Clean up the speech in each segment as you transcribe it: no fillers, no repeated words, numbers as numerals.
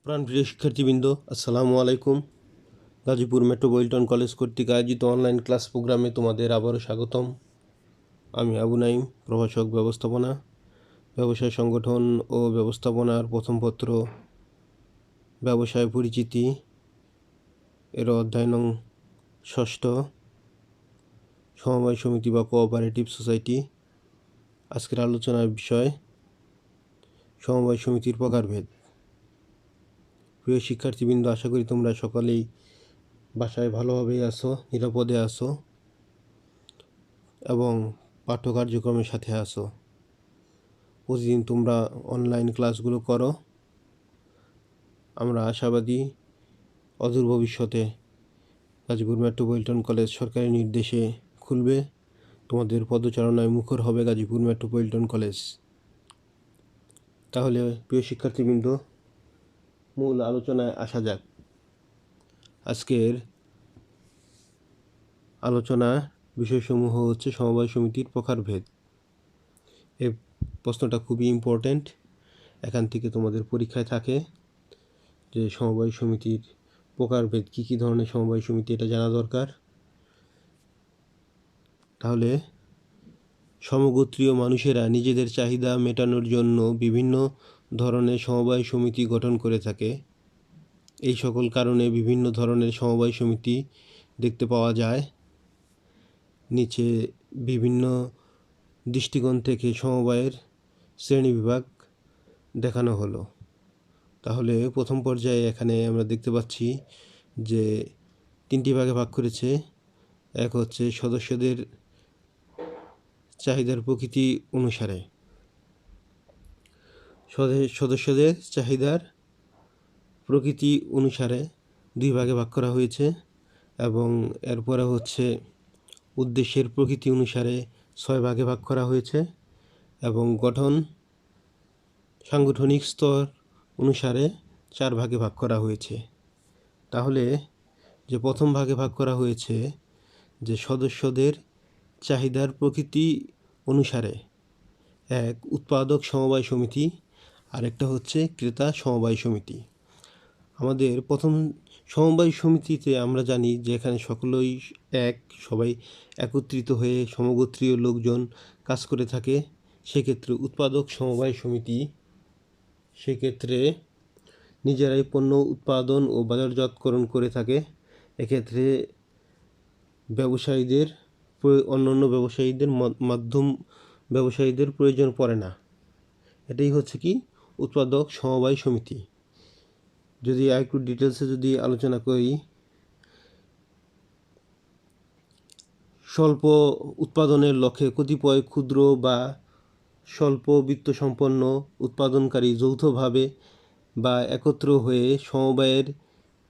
প্রাণপ্রিয় শিক্ষার্থীবৃন্দ, আসসালামু আলাইকুম। গাজীপুর মেট্রোপলিটন কলেজ কর্তৃক আয়োজিত অনলাইন ক্লাস প্রোগ্রামে তোমাদের আবারও স্বাগতম। আমি আবু নাইম, প্রভাষক ব্যবস্থাপনা, ব্যবসায় সংগঠন ও ব্যবস্থাপনার প্রথম পত্র, ব্যবসায় পরিচিতি এর অধ্যায় নং 6, সমবায় সমিতি বা কোঅপারেটিভ সোসাইটি। আজকের আলোচনার বিষয় সমবায় সমিতির প্রকারভেদ। প্রিয় শিক্ষার্থীবৃন্দ, আশা করি তোমরা সকলেই বাসায় ভালোভাবেই আছো, নিরাপদে আছো এবং পাঠ্য কার্যক্রমের সাথে আছো। প্রতিদিন তোমরা অনলাইন ক্লাসগুলো করো। আমরা আশাবাদী অদূর ভবিষ্যতে গাজীপুর মেট্রোপলিটন কলেজ সরকারি নির্দেশে খুলবে, তোমাদের পদচারণায় মুখর হবে গাজীপুর মেট্রোপলিটন কলেজ। তাহলে প্রিয় শিক্ষার্থীবৃন্দ, মূল আলোচনায় আসা যাক। আজকের আলোচনা বিষয়সমূহ হচ্ছে সমবায় সমিতির প্রকারভেদ। এই প্রশ্নটা খুবই ইম্পর্ট্যান্ট। এখান থেকে তোমাদের পরীক্ষায় থাকে যে সমবায় সমিতির প্রকারভেদ, কী কী ধরনের সমবায় সমিতি, এটা জানা দরকার। তাহলে সমগোত্রীয় মানুষেরা নিজেদের চাহিদা মেটানোর জন্য বিভিন্ন ধরনের সমবায় সমিতি গঠন করে থাকে। এই সকল কারণে বিভিন্ন ধরনের সমবায় সমিতি দেখতে পাওয়া যায়। নিচে বিভিন্ন দৃষ্টিকোণ থেকে সমবায়ের শ্রেণীবিভাগ দেখানো হলো। তাহলে প্রথম পর্যায়ে এখানে আমরা দেখতে পাচ্ছি যে 3টি ভাগে ভাগ করেছে। এক হচ্ছে সদস্যদের চাহিদার প্রকৃতি অনুসারে, সদস্যদের চাহিদার প্রকৃতি অনুসারে 2 ভাগে ভাগ করা হয়েছে এবং এরপরে হচ্ছে উদ্দেশ্যের প্রকৃতি অনুসারে 6 ভাগে ভাগ করা হয়েছে এবং গঠন সাংগঠনিক স্তর অনুসারে 4 ভাগে ভাগ করা হয়েছে। তাহলে যে প্রথম ভাগে ভাগ করা হয়েছে যে সদস্যদের চাহিদার প্রকৃতি অনুসারে, এক উৎপাদক সমবায় সমিতি, আরেকটা হচ্ছে ক্রেতা সমবায় সমিতি। আমাদের প্রথম সমবায় সমিতিতে আমরা জানি যে এখানে সকলেই সবাই একত্রিত হয়ে সমগোত্রীয় লোকজন কাজ করে থাকে। সেক্ষেত্রে উৎপাদক সমবায় সমিতি সেক্ষেত্রে নিজেরাই পণ্য উৎপাদন ও বাজারজাতকরণ করে থাকে। এক্ষেত্রে ব্যবসায়ীদের অন্যান্য ব্যবসায়ীদের প্রয়োজন পড়ে না। এটাই হচ্ছে কি উৎপাদক সমবায় সমিতি। যদি একটু ডিটেলসে যদি আলোচনা করি, স্বল্প উৎপাদনের লক্ষ্যে কতিপয় ক্ষুদ্র বা স্বল্প বিত্তসম্পন্ন উৎপাদনকারী যৌথভাবে বা একত্র হয়ে সমবায়ের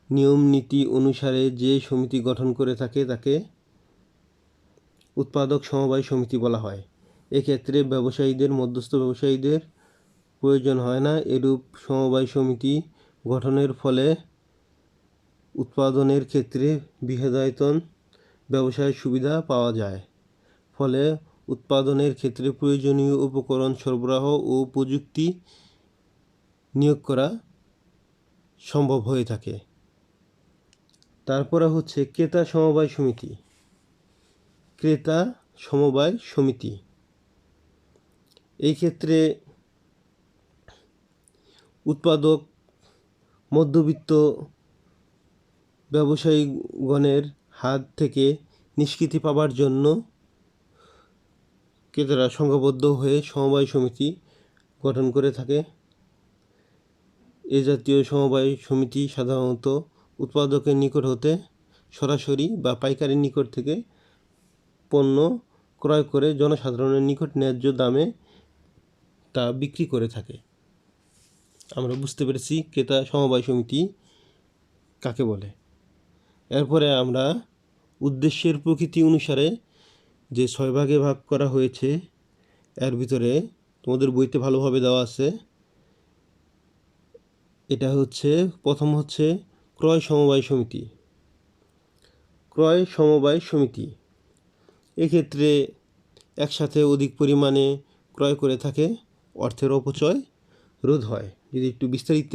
নিয়ম নীতি অনুসারে যে সমিতি গঠন করে থাকে তাকে উৎপাদক সমবায় সমিতি বলা হয়। এক্ষেত্রে মধ্যস্থ ব্যবসায়ীদের প্রয়োজন হয় না। এরূপ সমবায় সমিতি গঠনের ফলে উৎপাদনের ক্ষেত্রে বৃহদায়তন ব্যবসায়ের সুবিধা পাওয়া যায়। ফলে উৎপাদনের ক্ষেত্রে প্রয়োজনীয় উপকরণ সরবরাহ ও প্রযুক্তি নিয়োগ করা সম্ভব হয়ে থাকে। তারপরে হচ্ছে ক্রেতা সমবায় সমিতি। ক্রেতা সমবায় সমিতি এই ক্ষেত্রে উৎপাদক মধ্যবিত্ত ব্যবসায়ীগণের হাত থেকে নিষ্কৃতি পাবার জন্য ক্রেতারা সংঘবদ্ধ হয়ে সমবায় সমিতি গঠন করে থাকে। এ জাতীয় সমবায় সমিতি সাধারণত উৎপাদকের নিকট হতে সরাসরি বা পাইকারির নিকট থেকে পণ্য ক্রয় করে জনসাধারণের নিকট ন্যায্য দামে তা বিক্রি করে থাকে। আমরা বুঝতে পেরেছি ক্রেতা সমবায় সমিতি কাকে বলে। এরপরে আমরা উদ্দেশ্যের প্রকৃতি অনুসারে যে 6 ভাগে ভাগ করা হয়েছে, এর ভিতরে তোমাদের বইতে ভালোভাবে দেওয়া আছে। এটা হচ্ছে প্রথম হচ্ছে ক্রয় সমবায় সমিতি। ক্রয় সমবায় সমিতি এক্ষেত্রে একসাথে অধিক পরিমাণে ক্রয় করে থাকে, অর্থের অপচয় রোধ হয়। যদি একটু বিস্তারিত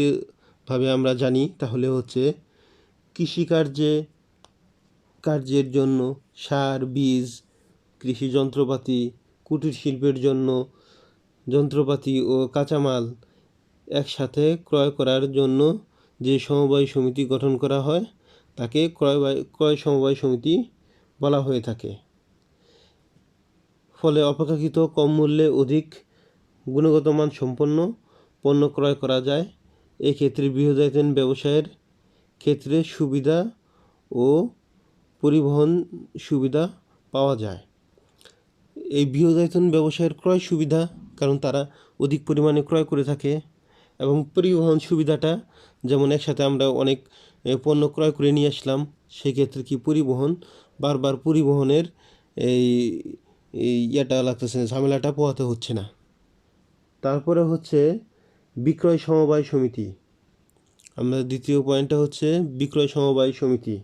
ভাবে আমরা জানি তাহলে হচ্ছে কার্যের জন্য সার, বীজ, কৃষি যন্ত্রপাতি, কুটির শিল্পের জন্য যন্ত্রপাতি ও কাঁচামাল একসাথে ক্রয় করার জন্য যে সমবায় সমিতি গঠন করা হয় তাকে ক্রয় সমবায় সমিতি বলা হয়ে থাকে। ফলে অপেক্ষাকৃত কম মূল্যে অধিক গুণগত মান সম্পন্ন পণ্য ক্রয় করা যায়। এক্ষেত্রে বৃহদায়তন ব্যবসায়ের ক্ষেত্রে সুবিধা ও পরিবহন সুবিধা পাওয়া যায়। এই বৃহদায়তন ব্যবসায়ের ক্রয় সুবিধা, কারণ তারা অধিক পরিমাণে ক্রয় করে থাকে, এবং পরিবহন সুবিধাটা যেমন একসাথে আমরা অনেক পণ্য ক্রয় করে নিয়ে আসলাম, সেক্ষেত্রে কি বারবার পরিবহনের এই লাগতেছে, ঝামেলাটা পোহাতে হচ্ছে না। তারপরে হচ্ছে বিক্রয় সমবায় সমিতি। আমরা দ্বিতীয় পয়েন্টটা হচ্ছে বিক্রয় সমবায় সমিতি।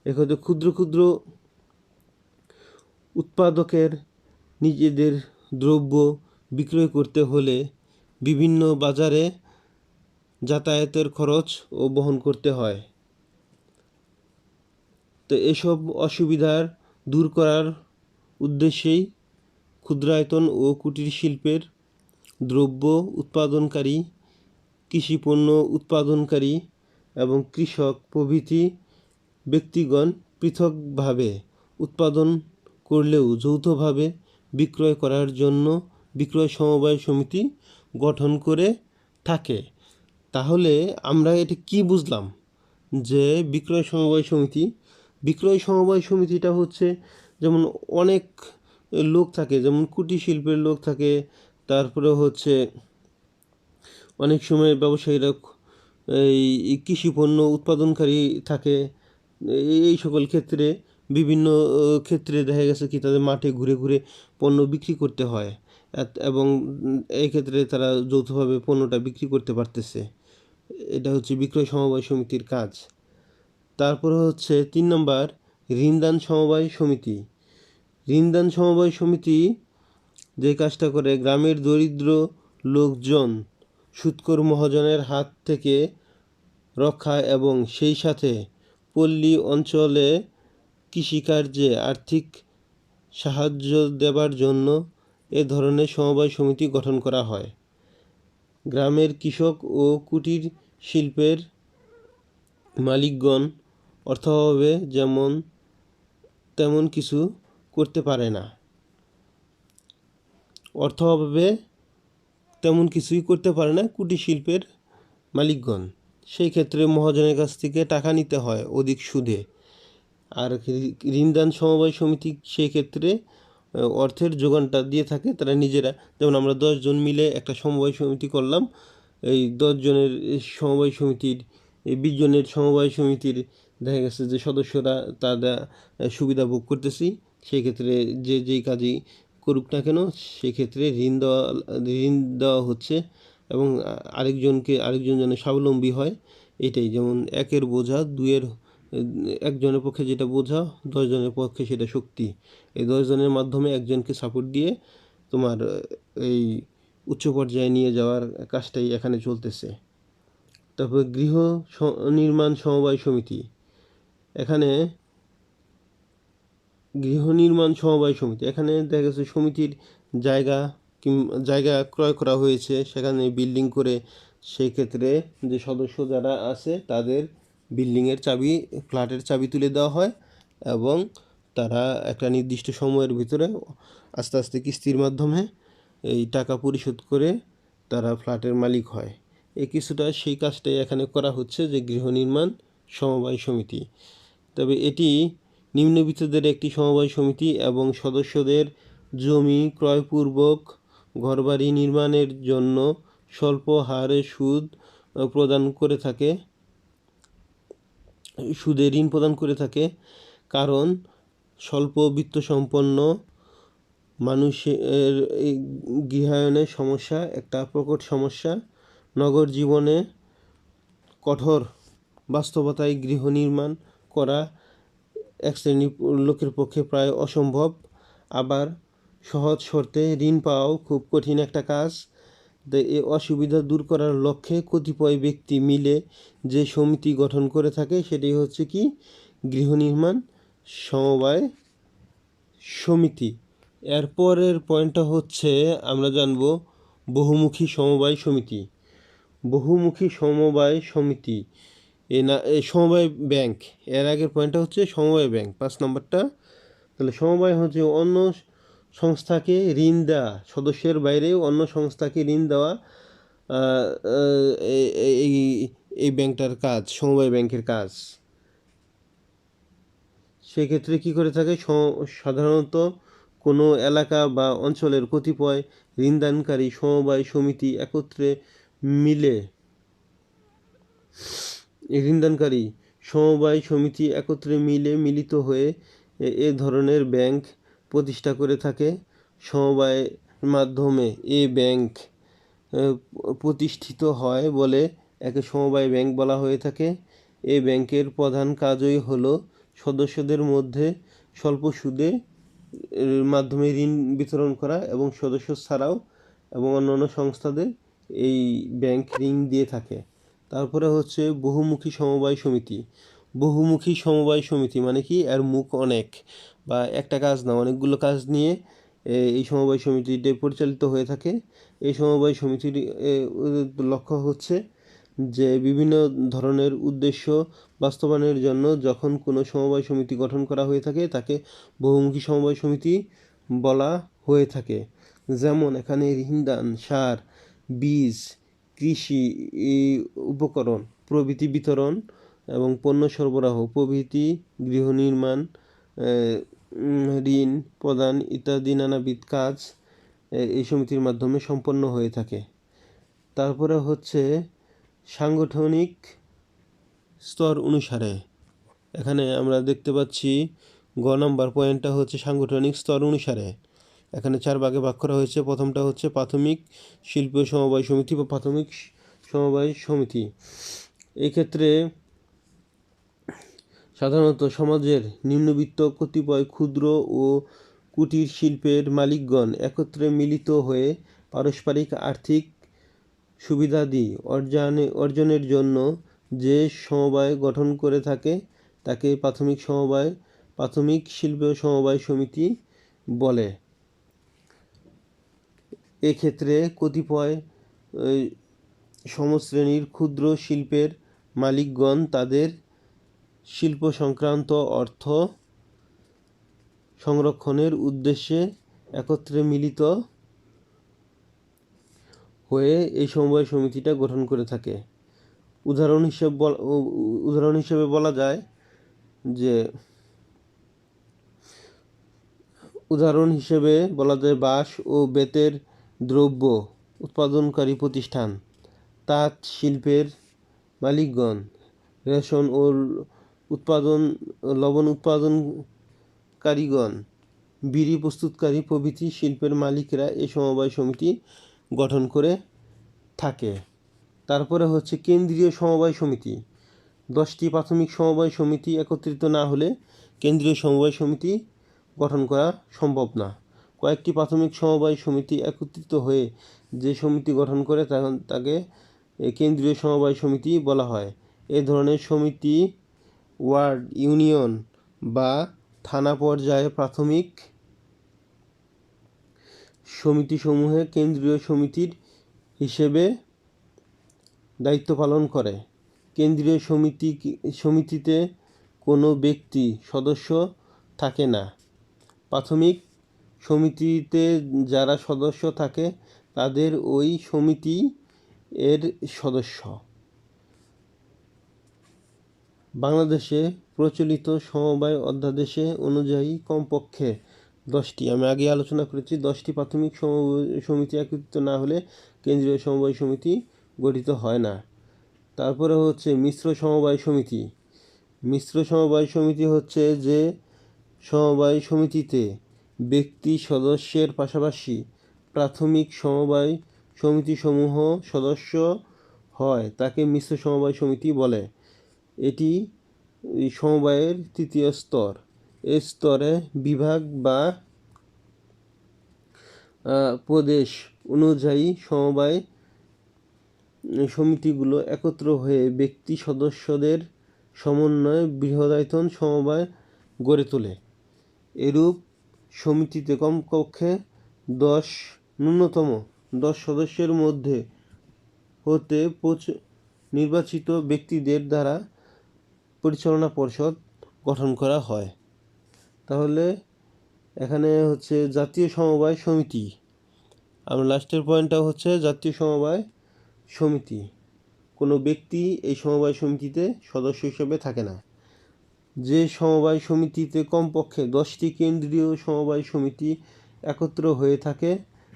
এক্ষেত্রে ক্ষুদ্র ক্ষুদ্র উৎপাদকের নিজেদের দ্রব্য বিক্রয় করতে হলে বিভিন্ন বাজারে যাতায়াতের খরচ ও বহন করতে হয়। তো এসব অসুবিধার দূর করার উদ্দেশ্যেই ক্ষুদ্রায়তন ও কুটির শিল্পের দ্রব্য উৎপাদনকারী, কৃষিপণ্য উৎপাদনকারী এবং কৃষক প্রভৃতি ব্যক্তিগণ পৃথকভাবে উৎপাদন করলেও যৌথভাবে বিক্রয় করার জন্য বিক্রয় সমবায় সমিতি গঠন করে থাকে। তাহলে আমরা এটা কি বুঝলাম যে বিক্রয় সমবায় সমিতিটা হচ্ছে, যেমন অনেক লোক থাকে, যেমন কুটির শিল্পের লোক থাকে, তারপরে হচ্ছে অনেক সময় ব্যবসায়ীরা এই কৃষিপণ্য উৎপাদনকারী থাকে। এই সকল ক্ষেত্রে বিভিন্ন ক্ষেত্রে দেখা গেছে কি তাদের মাঠে ঘুরে ঘুরে পণ্য বিক্রি করতে হয়, এবং এই ক্ষেত্রে তারা যৌথভাবে পণ্যটা বিক্রি করতে পারতেছে। এটা হচ্ছে বিক্রয় সমবায় সমিতির কাজ। তারপরে হচ্ছে 3 নম্বর ঋণদান সমবায় সমিতি। ঋণদান সমবায় সমিতি যে কাজটা করে, গ্রামের দরিদ্র লোকজন সুদখোর মহাজনের হাত থেকে রক্ষা এবং সেই সাথে পল্লী অঞ্চলে কৃষিকার্যে আর্থিক সাহায্য দেবার জন্য এ ধরনের সমবায় সমিতি গঠন করা হয়। গ্রামের কৃষক ও কুটির শিল্পের মালিকগণ অর্থাভাবে তেমন কিছু করতে পারে না, কুটির শিল্পের মালিকগণ। সেই ক্ষেত্রে মহাজনের কাছ থেকে টাকা নিতে হয় অধিক সুদে। আর ঋণদান সমবায় সমিতি সেই ক্ষেত্রে অর্থের যোগানটা দিয়ে থাকে তারা নিজেরা। যেমন আমরা 10 জন মিলে একটা সমবায় সমিতি করলাম, এই 10 জনের সমবায় সমিতির, এই 20 জনের সমবায় সমিতির দেখা গেছে যে সদস্যরা তারা সুবিধা ভোগ করতেছি। সেই ক্ষেত্রে যেই কাজই করুক না কেন, সেক্ষেত্রে ঋণ দেওয়া হচ্ছে, এবং আরেকজন যেন স্বাবলম্বী হয়, এটাই। যেমন একের বোঝা একজনের পক্ষে যেটা বোঝা, 10 জনের পক্ষে সেটা শক্তি। এই 10 জনের মাধ্যমে একজনকে সাপোর্ট দিয়ে তোমার এই উচ্চ পর্যায়ে নিয়ে যাওয়ার কাজটাই এখানে চলতেছে। তারপর গৃহ নির্মাণ সমবায় সমিতি। এখানে দেখা গেছে সমিতির জায়গা ক্রয় করা হয়েছে, সেখানে বিল্ডিং করে সেই ক্ষেত্রে যে সদস্য যারা আছে তাদের বিল্ডিংয়ের চাবি, ফ্ল্যাটের চাবি তুলে দেওয়া হয়, এবং তারা একটা নির্দিষ্ট সময়ের ভিতরে আস্তে আস্তে কিস্তির মাধ্যমে এই টাকা পরিশোধ করে তারা ফ্ল্যাটের মালিক হয়। সেই কাজটাই এখানে করা হচ্ছে, যে গৃহ নির্মাণ সমবায় সমিতি। তবে এটি নিম্নবিত্তদের একটি সমবায় সমিতি এবং সদস্যদের জমি ক্রয়পূর্বক ঘরবাড়ি নির্মাণের জন্য স্বল্প হারে সুদে ঋণ প্রদান করে থাকে। কারণ স্বল্প বিত্তসম্পন্ন মানুষের এই গৃহায়নের সমস্যা একটা প্রকট সমস্যা। নগর জীবনে কঠোর বাস্তবতায় গৃহ নির্মাণ করা এক শ্রেণীর লোকের পক্ষে প্রায় অসম্ভব, আবার সহজ শর্তে ঋণ পাওয়াও খুব কঠিন একটা কাজ। এই অসুবিধা দূর করার লক্ষ্যে কতিপয় ব্যক্তি মিলে যে সমিতি গঠন করে থাকে সেটি হচ্ছে কি গৃহ নির্মাণ সমবায় সমিতি। এরপরের পয়েন্টটা হচ্ছে আমরা জানব বহুমুখী সমবায় সমিতি। বহুমুখী সমবায় সমিতি সমবায় ব্যাংক। এর আগের পয়েন্টটা হচ্ছে সমবায় ব্যাংক, 5 নম্বরটা। তাহলে সমবায় হচ্ছে অন্য সংস্থাকে ঋণ দেওয়া, সদস্যের বাইরেও অন্য সংস্থাকে ঋণ দেওয়া। এই ব্যাংকটার কাজ, সমবায় ব্যাংকের কাজ। সেক্ষেত্রে কী করে থাকে, সাধারণত কোনো এলাকা বা অঞ্চলের কতিপয় ঋণদানকারী সমবায় সমিতি একত্রে মিলে ঋণদানকারী সমবায় সমিতি একত্রে মিলিত হয়ে এ ধরনের ব্যাংক প্রতিষ্ঠা করে থাকে। সমবায়ের মাধ্যমে এই ব্যাংক প্রতিষ্ঠিত হয় বলে একে সমবায় ব্যাংক বলা হয়ে থাকে। এই ব্যাংকের প্রধান কাজই হলো সদস্যদের মধ্যে স্বল্প সুদে মাধ্যমে ঋণ বিতরণ করা এবং সদস্য ছাড়াও এবং অন্যান্য সংস্থাদের এই ব্যাংক ঋণ দিয়ে থাকে। তারপরে হচ্ছে বহুমুখী সমবায় সমিতি। বহুমুখী সমবায় সমিতি মানে কি, এর মুখ অনেক, বা একটা কাজ না, অনেকগুলো কাজ নিয়ে এই সমবায় সমিতিটি পরিচালিত হয়ে থাকে। এই সমবায় সমিতির লক্ষ্য হচ্ছে যে বিভিন্ন ধরনের উদ্দেশ্য বাস্তবায়নের জন্য যখন কোনো সমবায় সমিতি গঠন করা হয়ে থাকে তাকে বহুমুখী সমবায় সমিতি বলা হয়ে থাকে। যেমন এখানে ঋণদান, সার, বীজ, কৃষি উপকরণ প্রভৃতি বিতরণ এবং পণ্য সরবরাহ প্রভৃতি, গৃহ নির্মাণ, ঋণ প্রদান ইত্যাদি নানাবিধ কাজ এই সমিতির মাধ্যমে সম্পন্ন হয়ে থাকে। তারপরে হচ্ছে সাংগঠনিক স্তর অনুসারে। এখানে আমরা দেখতে পাচ্ছি গ নম্বর পয়েন্টটা হচ্ছে সাংগঠনিক স্তর অনুসারে। এখানে 4 ভাগে ভাগ করা হয়েছে। প্রথমটা হচ্ছে প্রাথমিক শিল্প সমবায় সমিতি বা প্রাথমিক সমবায় সমিতি। এক্ষেত্রে সাধারণত সমাজের নিম্নবিত্ত কতিপয় ক্ষুদ্র ও কুটির শিল্পের মালিকগণ একত্রে মিলিত হয়ে পারস্পরিক আর্থিক সুবিধাদি অর্জনের জন্য যে সমবায় গঠন করে থাকে তাকে প্রাথমিক শিল্প সমবায় সমিতি বলে। এক্ষেত্রে কতিপয় সমশ্রেণীর ক্ষুদ্র শিল্পের মালিকগণ তাদের শিল্প সংক্রান্ত অর্থ সংরক্ষণের উদ্দেশ্যে একত্রে মিলিত হয়ে এই সমবায় সমিতিটা গঠন করে থাকে। উদাহরণ হিসেবে বলা যায় বাঁশ ও বেতের দ্রব্য উৎপাদনকারী প্রতিষ্ঠান, তাঁত শিল্পের মালিকগণ, রেশম ও লবণ উৎপাদনকারীগণ, বিড়ি প্রস্তুতকারী প্রভৃতি শিল্পের মালিকরা এই সমবায় সমিতি গঠন করে থাকে। তারপরে হচ্ছে কেন্দ্রীয় সমবায় সমিতি। 10টি প্রাথমিক সমবায় সমিতি একত্রিত না হলে কেন্দ্রীয় সমবায় সমিতি গঠন করা সম্ভব না। কয়েকটি প্রাথমিক সমবায় সমিতি একত্রিত হয়ে যে সমিতি গঠন করে তাকে কেন্দ্রীয় সমবায় সমিতি বলা হয়। এ ধরনের সমিতি ওয়ার্ড, ইউনিয়ন বা থানা পর্যায়ে প্রাথমিক সমিতিসমূহে কেন্দ্রীয় সমিতির হিসেবে দায়িত্ব পালন করে। কেন্দ্রীয় সমিতিতে কোনো ব্যক্তি সদস্য থাকে না। প্রাথমিক সমিতিতে যারা সদস্য থাকে তাদের ওই সমিতি এর সদস্য। বাংলাদেশে প্রচলিত সমবায় অধ্যাদেশ অনুযায়ী কমপক্ষে 10টি, আমি আগে আলোচনা করেছি, 10টি প্রাথমিক সমিতি একত্রিত না হলে কেন্দ্রীয় সমবায় সমিতি গঠিত হয় না। তারপরে হচ্ছে মিশ্র সমবায় সমিতি। মিশ্র সমবায় সমিতি হচ্ছে যে সমবায় সমিতিতে ব্যক্তি সদস্যের পাশাপাশি প্রাথমিক সমবায় সমিতিসমূহ সদস্য হয় তাকে মিশ্র সমবায় সমিতি বলে। এটি সমবায়ের তৃতীয় স্তর। এই স্তরে বিভাগ বা প্রদেশ অনুযায়ী সমবায় সমিতিগুলো একত্র হয়ে ব্যক্তি সদস্যদের সমন্বয়ে বৃহদায়তন সমবায় গড়ে তোলে। এরূপ সমিতিতে কমপক্ষে ন্যূনতম 10 সদস্যের মধ্যে হতে নির্বাচিত ব্যক্তিদের দ্বারা পরিচালনা পর্ষদ গঠন করা হয়। তাহলে এখানে হচ্ছে জাতীয় সমবায় সমিতি। আমরা লাস্টের পয়েন্টটা হচ্ছে জাতীয় সমবায় সমিতি। কোনো ব্যক্তি এই সমবায় সমিতিতে সদস্য হিসেবে থাকে না। যে সমবায় সমিতিতে কমপক্ষে 10টি কেন্দ্রীয় সমবায় সমিতি একত্র হয়ে থাকে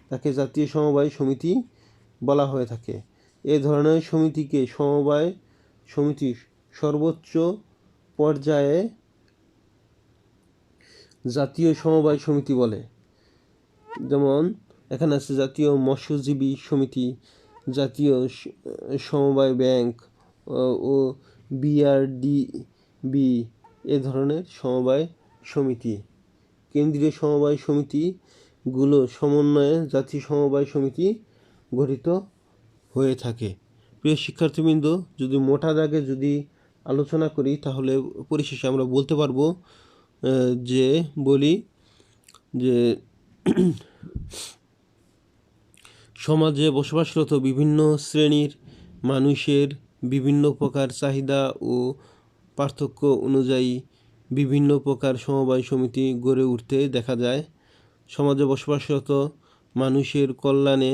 তাকে জাতীয় সমবায় সমিতি বলা হয়ে থাকে। এ ধরনের সমিতিকে সমবায় সমিতির সর্বোচ্চ পর্যায়ে জাতীয় সমবায় সমিতি বলে। যেমন এখানে আছে জাতীয় মৎস্যজীবী সমিতি, জাতীয় সমবায় ব্যাংক ও BRDB এ ধরনের সমবায় সমিতি। কেন্দ্রীয় সমবায় সমিতিগুলো সমন্বয়ে জাতীয় সমবায় সমিতি গঠিত হয়ে থাকে। প্রিয় শিক্ষার্থীবৃন্দ, যদি মোটা দাগে যদি আলোচনা করি তাহলে পরিশেষে আমরা বলতে পারবো যে সমাজে বসবাসরত বিভিন্ন শ্রেণীর মানুষের বিভিন্ন প্রকার চাহিদা ও পার্থক্য অনুযায়ী বিভিন্ন প্রকার সমবায় সমিতি গড়ে উঠতে দেখা যায়। সমাজে বসবাসরত মানুষের কল্যাণে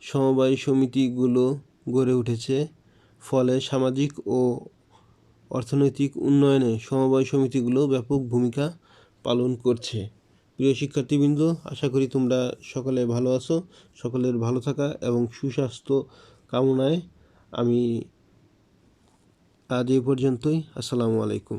সমবায় সমিতিগুলো গড়ে উঠেছে। ফলে সামাজিক ও অর্থনৈতিক উন্নয়নে সমবায় সমিতিগুলো ব্যাপক ভূমিকা পালন করছে। প্রিয় শিক্ষার্থীবৃন্দ, আশা করি তোমরা সকলে ভালো আছো। সকলের ভালো থাকা এবং সুস্বাস্থ্য কামনায় আমি আজ এই পর্যন্তই। আসসালামু আলাইকুম।